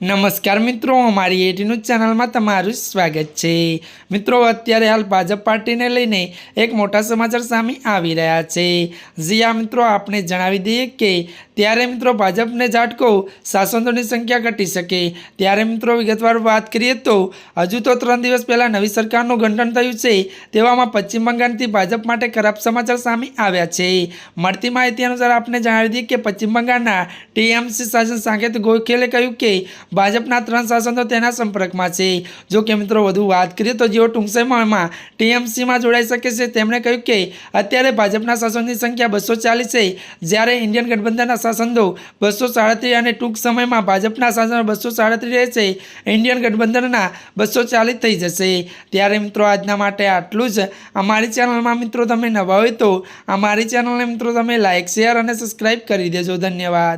नमस्कार मित्रों, अमारी एटी न्यूज चैनल में तमारुं स्वागत है। मित्रों, अत्यारे हाल भाजप पार्टी ने लईने एक मोटा समाचार सामे आवी रह्या छे। जी हाँ मित्रों, आपने जणावी दीए के त्यारे मित्रों भाजपने झटको सांसदों संख्या घटी सके। त्यारे मित्रों विगतवार बात करिए तो हजू तो 3 दिवस पहला नवी सरकारनुं गठन थयुं छे, तेवामां पश्चिम बंगाळथी भाजप माटे खराब समाचार सामे आव्या छे। मळती माहिती अनुसार आपने जणावी दीए के पश्चिम बंगाळना टीएमसी शासन सांकेत गोखेले कह्युं के भाजपना 3 सांसदों तेना संपर्कमां छे। जो कि मित्रों वधु बात करिए तो जेओ टूंक समयमां टीएमसी में जोड़ाई शके छे तेमणे कह्युं के अत्यारे भाजपना सांसदोनी संख्या 240 छे, ज्यारे इंडियन गठबंधनना सांसदो 237 अने टूंक समयमां भाजपना सांसदो 237 रहेशे, इंडियन गठबंधनना 240 थई जशे। त्यारे मित्रों आजना माटे आटलुं ज। अमारी चेनलमां मित्रों तमे नवा होय तो अमारी चेनलने मित्रों तमे लाइक शेर अने सब्सक्राइब करी देजो। धन्यवाद।